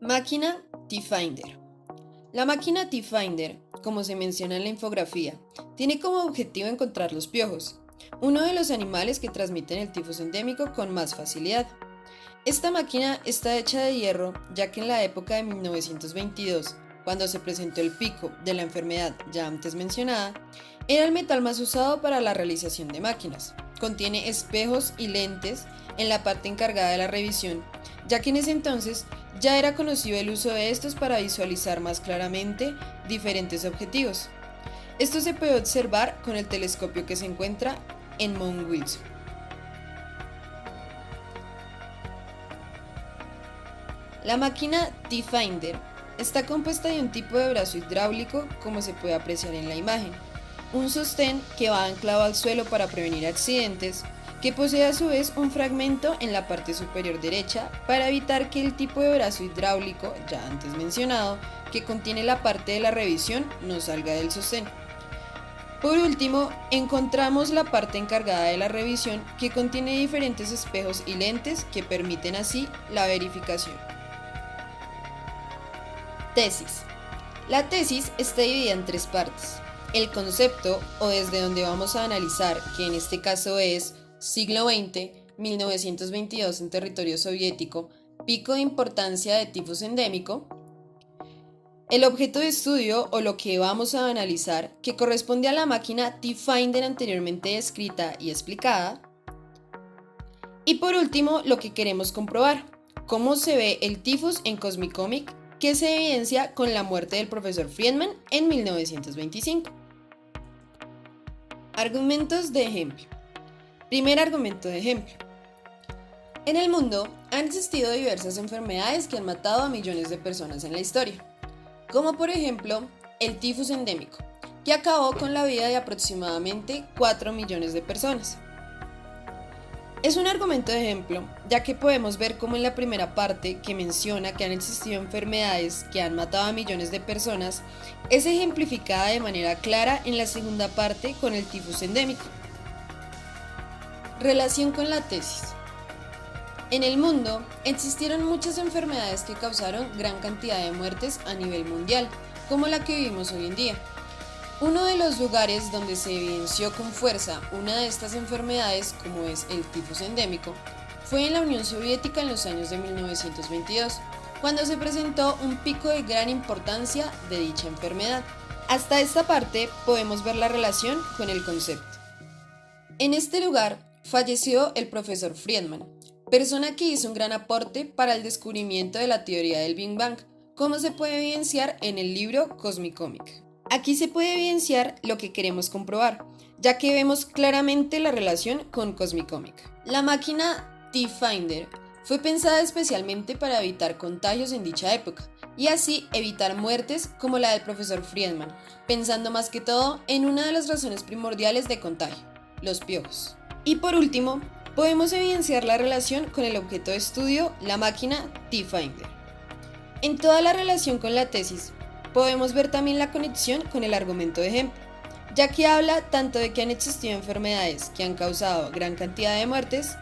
Máquina T-Finder. La máquina T-Finder, como se menciona en la infografía, tiene como objetivo encontrar los piojos, uno de los animales que transmiten el tifus endémico con más facilidad. Esta máquina está hecha de hierro, ya que en la época de 1922, cuando se presentó el pico de la enfermedad ya antes mencionada, era el metal más usado para la realización de máquinas. Contiene espejos y lentes en la parte encargada de la revisión, ya que en ese entonces ya era conocido el uso de estos para visualizar más claramente diferentes objetivos. Esto se puede observar con el telescopio que se encuentra en Mount Wilson. La máquina T-Finder está compuesta de un tipo de brazo hidráulico, como se puede apreciar en la imagen, un sostén que va anclado al suelo para prevenir accidentes, que posee a su vez un fragmento en la parte superior derecha para evitar que el tipo de brazo hidráulico, ya antes mencionado, que contiene la parte de la revisión, no salga del sostén. Por último, encontramos la parte encargada de la revisión que contiene diferentes espejos y lentes que permiten así la verificación. Tesis. La tesis está dividida en tres partes. El concepto, o desde donde vamos a analizar, que en este caso es siglo XX, 1922 en territorio soviético, pico de importancia de tifus endémico. El objeto de estudio, o lo que vamos a analizar, que corresponde a la máquina T-Finder anteriormente descrita y explicada. Y por último, lo que queremos comprobar, cómo se ve el tifus en Cosmicomic, que se evidencia con la muerte del profesor Friedman en 1925. Argumentos de ejemplo. Primer argumento de ejemplo. En el mundo han existido diversas enfermedades que han matado a millones de personas en la historia, como por ejemplo el tifus endémico, que acabó con la vida de aproximadamente 4 millones de personas. Es un argumento de ejemplo, ya que podemos ver cómo en la primera parte, que menciona que han existido enfermedades que han matado a millones de personas, es ejemplificada de manera clara en la segunda parte con el tifus endémico. Relación con la tesis. En el mundo existieron muchas enfermedades que causaron gran cantidad de muertes a nivel mundial, como la que vivimos hoy en día. Uno de los lugares donde se evidenció con fuerza una de estas enfermedades, como es el tifus endémico, fue en la Unión Soviética en los años de 1922, cuando se presentó un pico de gran importancia de dicha enfermedad. Hasta esta parte podemos ver la relación con el concepto. En este lugar falleció el profesor Friedman, persona que hizo un gran aporte para el descubrimiento de la teoría del Big Bang, como se puede evidenciar en el libro Cosmicomic. Aquí se puede evidenciar lo que queremos comprobar, ya que vemos claramente la relación con Cosmicomic. La máquina T-Finder fue pensada especialmente para evitar contagios en dicha época, y así evitar muertes como la del profesor Friedman, pensando más que todo en una de las razones primordiales de contagio, los piojos. Y por último, podemos evidenciar la relación con el objeto de estudio, la máquina T-Finder. En toda la relación con la tesis, podemos ver también la conexión con el argumento de ejemplo, ya que habla tanto de que han existido enfermedades que han causado gran cantidad de muertes,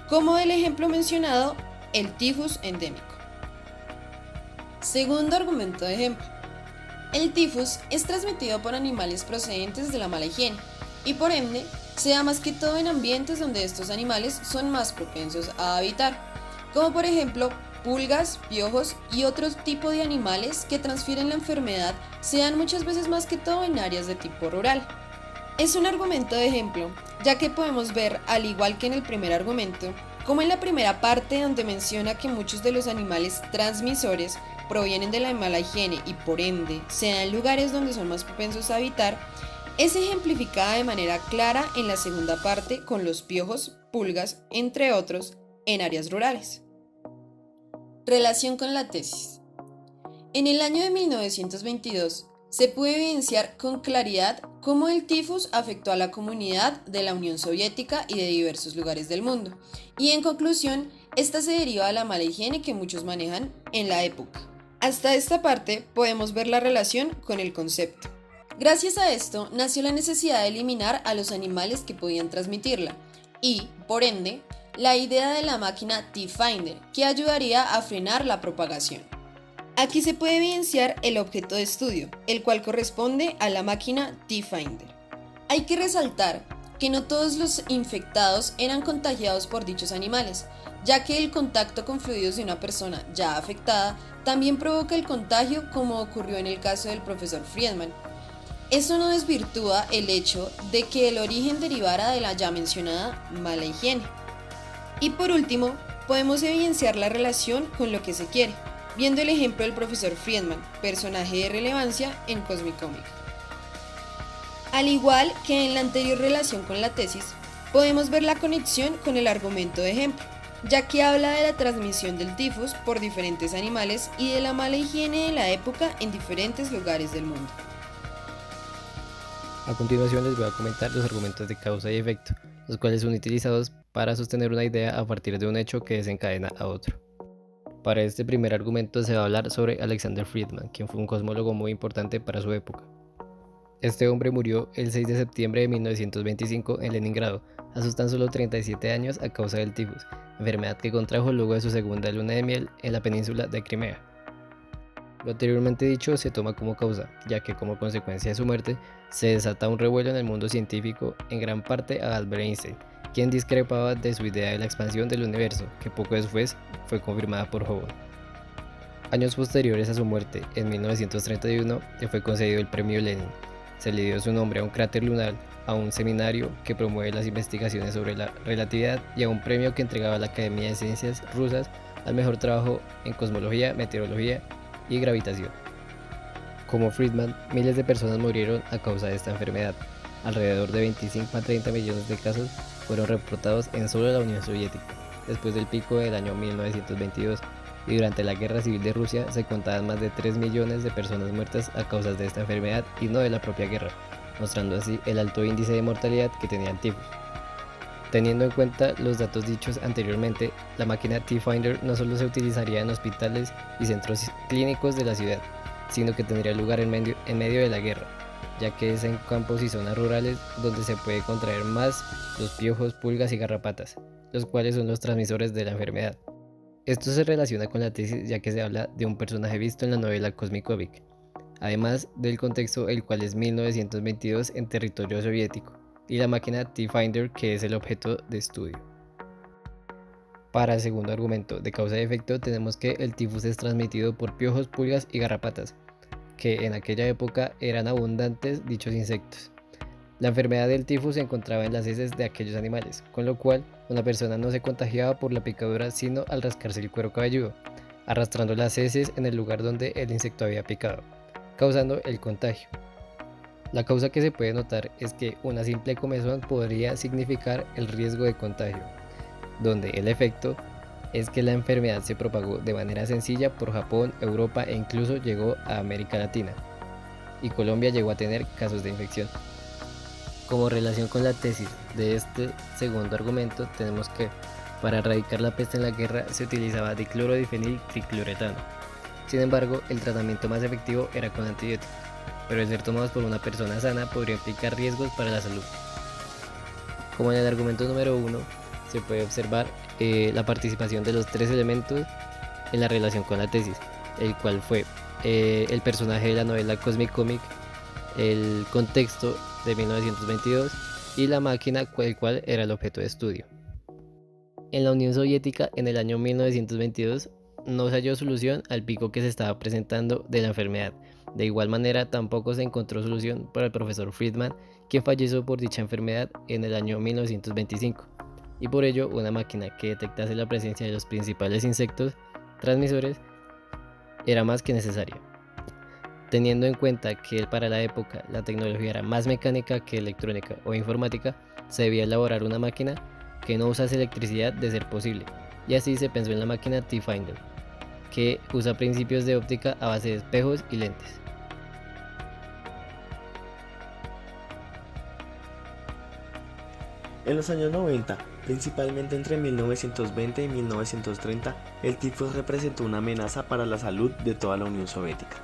como del ejemplo mencionado, el tifus endémico. Segundo argumento de ejemplo. El tifus es transmitido por animales procedentes de la mala higiene, y por ende, se da más que todo en ambientes donde estos animales son más propensos a habitar, como por ejemplo pulgas, piojos y otro tipo de animales que transfieren la enfermedad se dan muchas veces más que todo en áreas de tipo rural. Es un argumento de ejemplo, ya que podemos ver, al igual que en el primer argumento, como en la primera parte donde menciona que muchos de los animales transmisores provienen de la mala higiene y por ende se dan en lugares donde son más propensos a habitar, es ejemplificada de manera clara en la segunda parte con los piojos, pulgas, entre otros, en áreas rurales. Relación con la tesis. En el año de 1922 se puede evidenciar con claridad cómo el tifus afectó a la comunidad de la Unión Soviética y de diversos lugares del mundo, y en conclusión, esta se deriva de la mala higiene que muchos manejan en la época. Hasta esta parte podemos ver la relación con el concepto. Gracias a esto nació la necesidad de eliminar a los animales que podían transmitirla y, por ende, la idea de la máquina T-Finder, que ayudaría a frenar la propagación. Aquí se puede evidenciar el objeto de estudio, el cual corresponde a la máquina T-Finder. Hay que resaltar que no todos los infectados eran contagiados por dichos animales, ya que el contacto con fluidos de una persona ya afectada también provoca el contagio, como ocurrió en el caso del profesor Friedman. Esto no desvirtúa el hecho de que el origen derivara de la ya mencionada mala higiene. Y por último, podemos evidenciar la relación con lo que se quiere, viendo el ejemplo del profesor Friedman, personaje de relevancia en Cosmic Comic. Al igual que en la anterior relación con la tesis, podemos ver la conexión con el argumento de ejemplo, ya que habla de la transmisión del tifus por diferentes animales y de la mala higiene de la época en diferentes lugares del mundo. A continuación les voy a comentar los argumentos de causa y efecto, los cuales son utilizados para sostener una idea a partir de un hecho que desencadena a otro. Para este primer argumento se va a hablar sobre Alexander Friedman, quien fue un cosmólogo muy importante para su época. Este hombre murió el 6 de septiembre de 1925 en Leningrado, a sus tan solo 37 años a causa del tifus, enfermedad que contrajo luego de su segunda luna de miel en la península de Crimea. Lo anteriormente dicho se toma como causa, ya que como consecuencia de su muerte se desata un revuelo en el mundo científico, en gran parte a Albert Einstein, quien discrepaba de su idea de la expansión del universo, que poco después fue confirmada por Hubble. Años posteriores a su muerte, en 1931, le fue concedido el premio Lenin. Se le dio su nombre a un cráter lunar, a un seminario que promueve las investigaciones sobre la relatividad y a un premio que entregaba la Academia de Ciencias rusas al mejor trabajo en cosmología, meteorología y gravitación. Como Friedman, miles de personas murieron a causa de esta enfermedad. Alrededor de 25 a 30 millones de casos fueron reportados en solo la Unión Soviética, después del pico del año 1922, y durante la Guerra Civil de Rusia se contaban más de 3 millones de personas muertas a causa de esta enfermedad y no de la propia guerra, mostrando así el alto índice de mortalidad que tenía el tifus. Teniendo en cuenta los datos dichos anteriormente, la máquina T-Finder no solo se utilizaría en hospitales y centros clínicos de la ciudad, sino que tendría lugar en medio de la guerra, ya que es en campos y zonas rurales donde se puede contraer más los piojos, pulgas y garrapatas, los cuales son los transmisores de la enfermedad. Esto se relaciona con la tesis, ya que se habla de un personaje visto en la novela Cosmic Comic, además del contexto, el cual es 1922 en territorio soviético, y la máquina T-Finder, que es el objeto de estudio. Para el segundo argumento de causa y efecto tenemos que el tifus es transmitido por piojos, pulgas y garrapatas, que en aquella época eran abundantes dichos insectos. La enfermedad del tifus se encontraba en las heces de aquellos animales, con lo cual una persona no se contagiaba por la picadura sino al rascarse el cuero cabelludo, arrastrando las heces en el lugar donde el insecto había picado, causando el contagio. La causa que se puede notar es que una simple comezón podría significar el riesgo de contagio, donde el efecto es que la enfermedad se propagó de manera sencilla por Japón, Europa e incluso llegó a América Latina, y Colombia llegó a tener casos de infección. Como relación con la tesis de este segundo argumento, tenemos que para erradicar la peste en la guerra se utilizaba diclorodifenil tricloretano. Sin embargo, el tratamiento más efectivo era con antibióticos, pero el ser tomados por una persona sana podría implicar riesgos para la salud. Como en el argumento número 1, se puede observar la participación de los tres elementos en la relación con la tesis, el cual fue el personaje de la novela Cosmic Comic, el contexto de 1922 y la máquina, el cual era el objeto de estudio. En la Unión Soviética, en el año 1922, no se halló solución al pico que se estaba presentando de la enfermedad. De igual manera, tampoco se encontró solución para el profesor Friedman, quien falleció por dicha enfermedad en el año 1925, y por ello una máquina que detectase la presencia de los principales insectos transmisores era más que necesaria. Teniendo en cuenta que para la época la tecnología era más mecánica que electrónica o informática, se debía elaborar una máquina que no usase electricidad de ser posible, y así se pensó en la máquina T-Finder, que usa principios de óptica a base de espejos y lentes. En los años 90, principalmente entre 1920 y 1930, el tifus representó una amenaza para la salud de toda la Unión Soviética,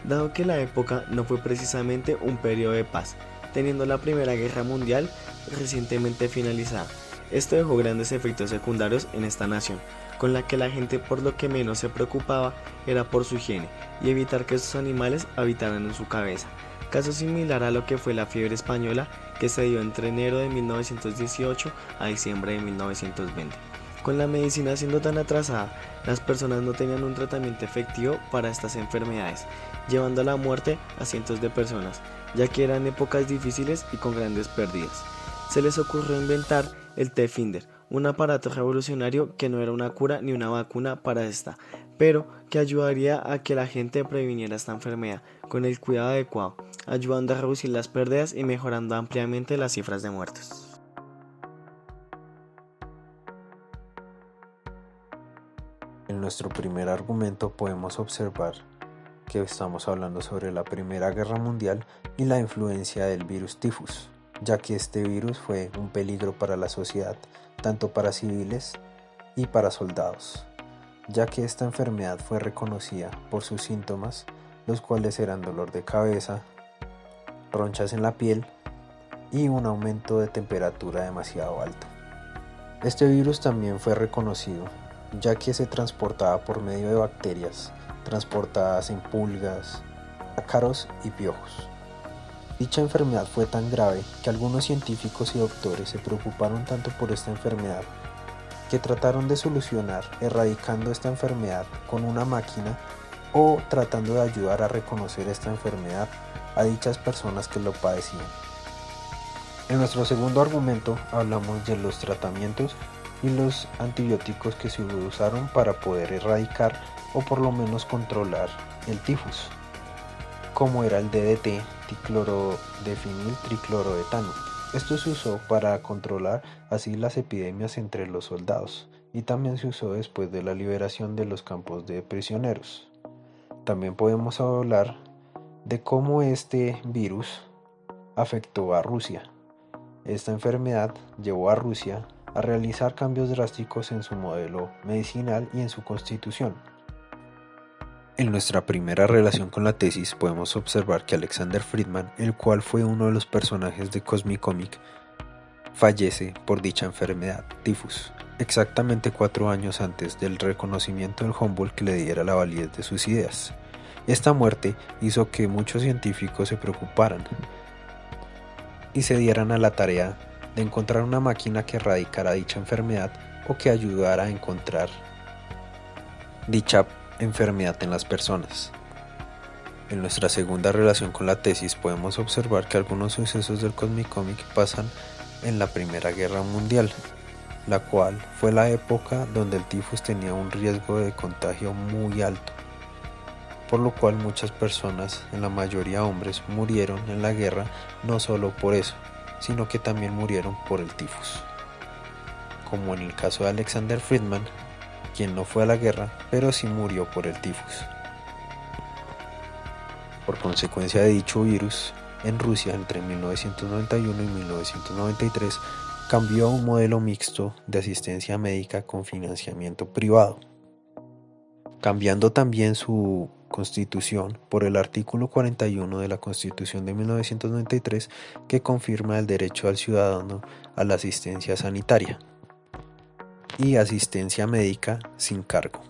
dado que la época no fue precisamente un periodo de paz, teniendo la Primera Guerra Mundial recientemente finalizada. Esto dejó grandes efectos secundarios en esta nación, con la que la gente por lo que menos se preocupaba era por su higiene y evitar que estos animales habitaran en su cabeza. Caso similar a lo que fue la fiebre española, que se dio entre enero de 1918 a diciembre de 1920. Con la medicina siendo tan atrasada, las personas no tenían un tratamiento efectivo para estas enfermedades, llevando a la muerte a cientos de personas, ya que eran épocas difíciles y con grandes pérdidas. Se les ocurrió inventar el té Finder, un aparato revolucionario que no era una cura ni una vacuna para esta, pero que ayudaría a que la gente previniera esta enfermedad con el cuidado adecuado, ayudando a reducir las pérdidas y mejorando ampliamente las cifras de muertes. En nuestro primer argumento podemos observar que estamos hablando sobre la Primera Guerra Mundial y la influencia del virus tifus, ya que este virus fue un peligro para la sociedad, tanto para civiles y para soldados, ya que esta enfermedad fue reconocida por sus síntomas, los cuales eran dolor de cabeza, ronchas en la piel y un aumento de temperatura demasiado alto. Este virus también fue reconocido, ya que se transportaba por medio de bacterias, transportadas en pulgas, ácaros y piojos. Dicha enfermedad fue tan grave que algunos científicos y doctores se preocuparon tanto por esta enfermedad que trataron de solucionar erradicando esta enfermedad con una máquina o tratando de ayudar a reconocer esta enfermedad a dichas personas que lo padecían. En nuestro segundo argumento hablamos de los tratamientos y los antibióticos que se usaron para poder erradicar o por lo menos controlar el tifus, como era el DDT, diclorodefenil tricloroetano. Esto se usó para controlar así las epidemias entre los soldados y también se usó después de la liberación de los campos de prisioneros. También podemos hablar de cómo este virus afectó a Rusia. Esta enfermedad llevó a Rusia a realizar cambios drásticos en su modelo medicinal y en su constitución. En nuestra primera relación con la tesis podemos observar que Alexander Friedman, el cual fue uno de los personajes de Cosmic Comic, fallece por dicha enfermedad, tifus, exactamente 4 años antes del reconocimiento del Humboldt que le diera la validez de sus ideas. Esta muerte hizo que muchos científicos se preocuparan y se dieran a la tarea de encontrar una máquina que erradicara dicha enfermedad o que ayudara a encontrar dicha enfermedad en las personas. En nuestra segunda relación con la tesis podemos observar que algunos sucesos del Cosmic Comic pasan en la Primera Guerra Mundial, la cual fue la época donde el tifus tenía un riesgo de contagio muy alto, por lo cual muchas personas, en la mayoría hombres, murieron en la guerra no solo por eso, sino que también murieron por el tifus, como en el caso de Alexander Friedman, quien no fue a la guerra, pero sí murió por el tifus. Por consecuencia de dicho virus, en Rusia entre 1991 y 1993 cambió a un modelo mixto de asistencia médica con financiamiento privado, cambiando también su Constitución por el artículo 41 de la Constitución de 1993 que confirma el derecho al ciudadano a la asistencia sanitaria y asistencia médica sin cargo.